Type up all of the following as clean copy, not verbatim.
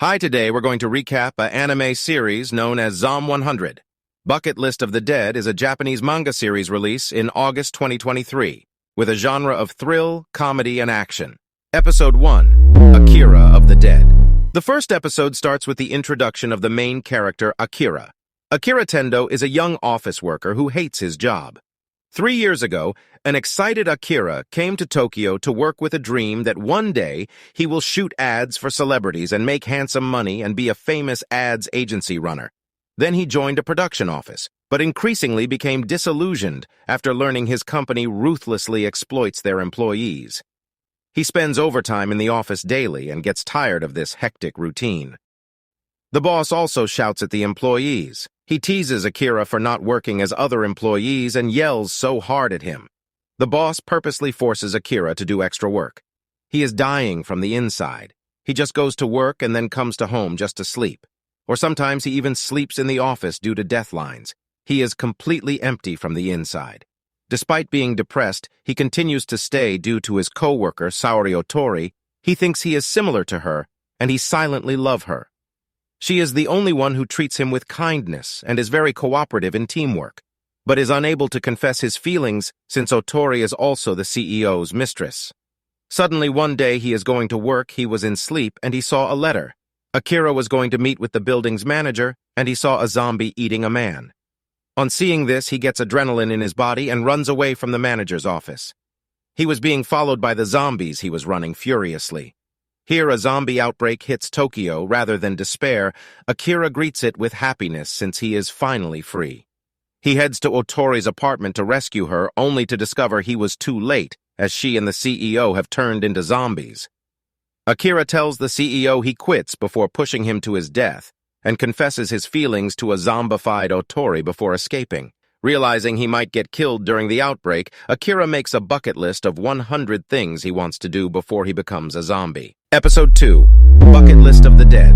Hi, today we're going to recap an anime series known as ZOM 100. Bucket List of the Dead is a Japanese manga series release in August 2023, with a genre of thrill, comedy, and action. Episode 1, Akira of the Dead. The first episode starts with the introduction of the main character, Akira. Akira Tendou is a young office worker who hates his job. 3 years ago, an excited Akira came to Tokyo to work with a dream that one day he will shoot ads for celebrities and make handsome money and be a famous ads agency runner. Then he joined a production office, but increasingly became disillusioned after learning his company ruthlessly exploits their employees. He spends overtime in the office daily and gets tired of this hectic routine. The boss also shouts at the employees. He teases Akira for not working as other employees and yells so hard at him. The boss purposely forces Akira to do extra work. He is dying from the inside. He just goes to work and then comes to home just to sleep. Or sometimes he even sleeps in the office due to deadlines. He is completely empty from the inside. Despite being depressed, he continues to stay due to his co-worker, Ootori. He thinks he is similar to her, and he silently loves her. She is the only one who treats him with kindness and is very cooperative in teamwork, but is unable to confess his feelings since Ootori is also the CEO's mistress. Suddenly one day he is going to work, he was in sleep, and he saw a letter. Akira was going to meet with the building's manager, and he saw a zombie eating a man. On seeing this, he gets adrenaline in his body and runs away from the manager's office. He was being followed by the zombies. He was running furiously. Here, a zombie outbreak hits Tokyo. Rather than despair, Akira greets it with happiness since he is finally free. He heads to Ootori's apartment to rescue her, only to discover he was too late, as she and the CEO have turned into zombies. Akira tells the CEO he quits before pushing him to his death, and confesses his feelings to a zombified Ootori before escaping. Realizing he might get killed during the outbreak, Akira makes a bucket list of 100 things he wants to do before he becomes a zombie. Episode 2, Bucket List of the Dead.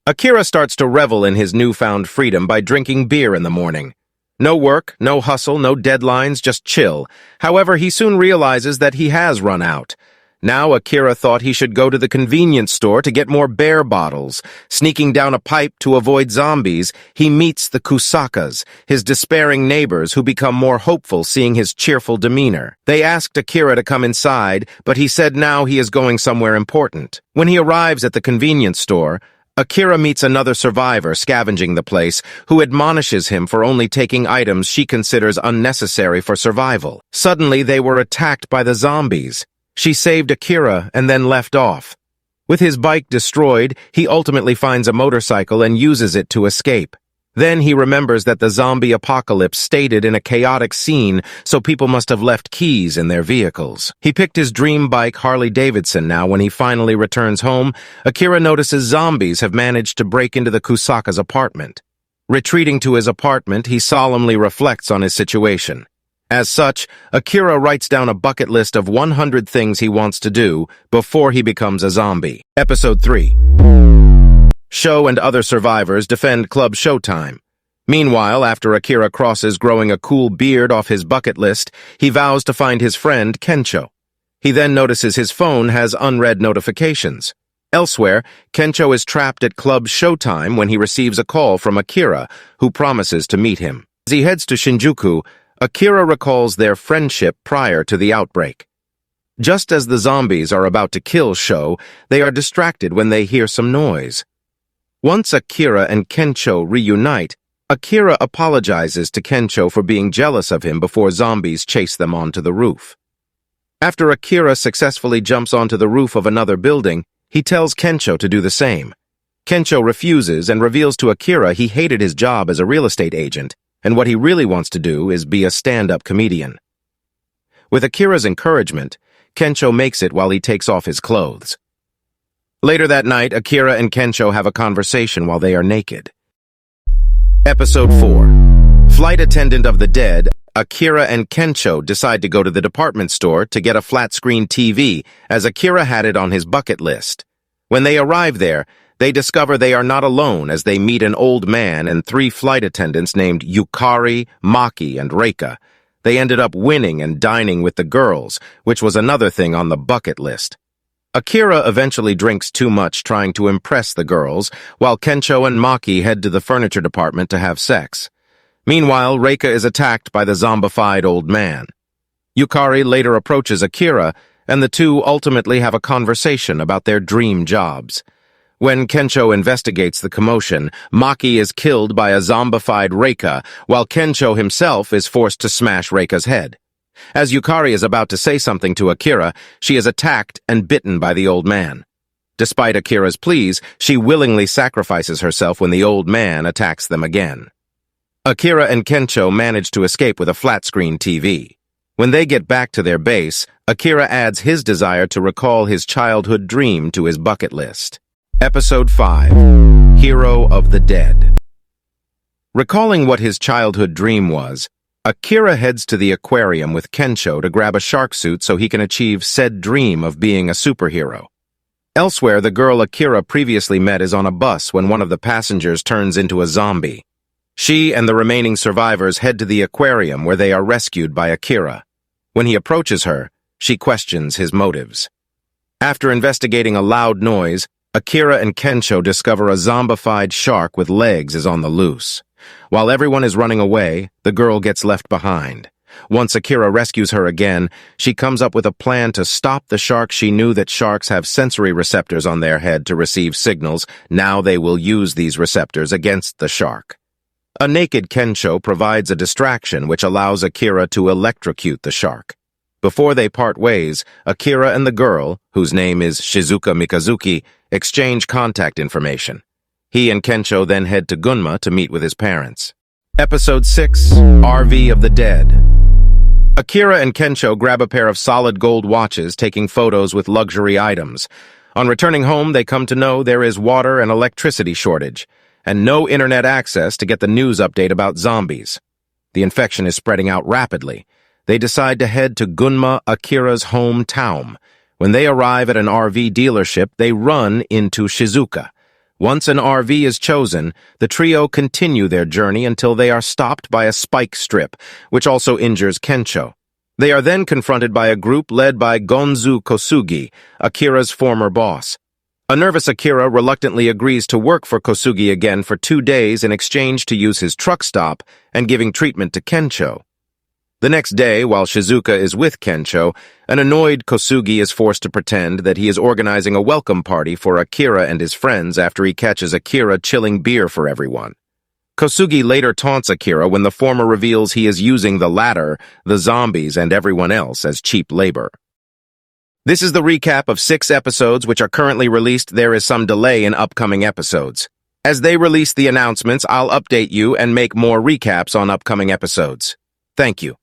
Akira starts to revel in his newfound freedom by drinking beer in the morning. No work, no hustle, no deadlines, just chill. However, he soon realizes that he has run out. Now Akira thought he should go to the convenience store to get more bear bottles. Sneaking down a pipe to avoid zombies, he meets the Kusakas, his despairing neighbors who become more hopeful seeing his cheerful demeanor. They asked Akira to come inside, but he said now he is going somewhere important. When he arrives at the convenience store, Akira meets another survivor scavenging the place, who admonishes him for only taking items she considers unnecessary for survival. Suddenly they were attacked by the zombies. She saved Akira and then left off. With his bike destroyed, he ultimately finds a motorcycle and uses it to escape. Then he remembers that the zombie apocalypse stated in a chaotic scene, so people must have left keys in their vehicles. He picked his dream bike Harley-Davidson. Now when he finally returns home, Akira notices zombies have managed to break into the Kusaka's apartment. Retreating to his apartment, he solemnly reflects on his situation. As such, Akira writes down a bucket list of 100 things he wants to do before he becomes a zombie. Episode 3. Sho and other survivors defend Club Showtime. Meanwhile, after Akira crosses growing a cool beard off his bucket list, he vows to find his friend Kencho. He then notices his phone has unread notifications. Elsewhere, Kencho is trapped at Club Showtime when he receives a call from Akira, who promises to meet him. As he heads to Shinjuku, Akira recalls their friendship prior to the outbreak. Just as the zombies are about to kill Sho, they are distracted when they hear some noise. Once Akira and Kencho reunite, Akira apologizes to Kencho for being jealous of him before zombies chase them onto the roof. After Akira successfully jumps onto the roof of another building, he tells Kencho to do the same. Kencho refuses and reveals to Akira he hated his job as a real estate agent, and what he really wants to do is be a stand-up comedian. With Akira's encouragement, Kencho makes it while he takes off his clothes. Later that night, Akira and Kencho have a conversation while they are naked. Episode 4. Flight Attendant of the Dead. Akira and Kencho decide to go to the department store to get a flat-screen TV, as Akira had it on his bucket list. When they arrive there, they discover they are not alone as they meet an old man and 3 flight attendants named Yukari, Maki, and Reika. They ended up winning and dining with the girls, which was another thing on the bucket list. Akira eventually drinks too much trying to impress the girls, while Kensho and Maki head to the furniture department to have sex. Meanwhile, Reika is attacked by the zombified old man. Yukari later approaches Akira, and the two ultimately have a conversation about their dream jobs. When Kensho investigates the commotion, Maki is killed by a zombified Reika, while Kensho himself is forced to smash Reika's head. As Yukari is about to say something to Akira, she is attacked and bitten by the old man. Despite Akira's pleas, she willingly sacrifices herself when the old man attacks them again. Akira and Kensho manage to escape with a flat-screen TV. When they get back to their base, Akira adds his desire to recall his childhood dream to his bucket list. Episode 5. Hero of the Dead. Recalling what his childhood dream was, Akira heads to the aquarium with Kensho to grab a shark suit so he can achieve said dream of being a superhero. Elsewhere, the girl Akira previously met is on a bus when one of the passengers turns into a zombie. She and the remaining survivors head to the aquarium where they are rescued by Akira. When he approaches her, she questions his motives. After investigating a loud noise, Akira and Kensho discover a zombified shark with legs is on the loose. While everyone is running away, the girl gets left behind. Once Akira rescues her again, she comes up with a plan to stop the shark. She knew that sharks have sensory receptors on their head to receive signals. Now they will use these receptors against the shark. A naked Kensho provides a distraction which allows Akira to electrocute the shark. Before they part ways, Akira and the girl, whose name is Shizuka Mikazuki, exchange contact information. He and Kensho then head to Gunma to meet with his parents. Episode 6. RV of the Dead. Akira and Kensho grab a pair of solid gold watches, taking photos with luxury items. On returning home, they come to know there is water and electricity shortage, and no internet access to get the news update about zombies. The infection is spreading out rapidly. They decide to head to Gunma, Akira's hometown. When they arrive at an RV dealership, they run into Shizuka. Once an RV is chosen, the trio continue their journey until they are stopped by a spike strip, which also injures Kensho. They are then confronted by a group led by Gonzu Kosugi, Akira's former boss. A nervous Akira reluctantly agrees to work for Kosugi again for 2 days in exchange to use his truck stop and giving treatment to Kensho. The next day, while Shizuka is with Kensho, an annoyed Kosugi is forced to pretend that he is organizing a welcome party for Akira and his friends after he catches Akira chilling beer for everyone. Kosugi later taunts Akira when the former reveals he is using the latter, the zombies, and everyone else as cheap labor. This is the recap of 6 episodes which are currently released. There is some delay in upcoming episodes. As they release the announcements, I'll update you and make more recaps on upcoming episodes. Thank you.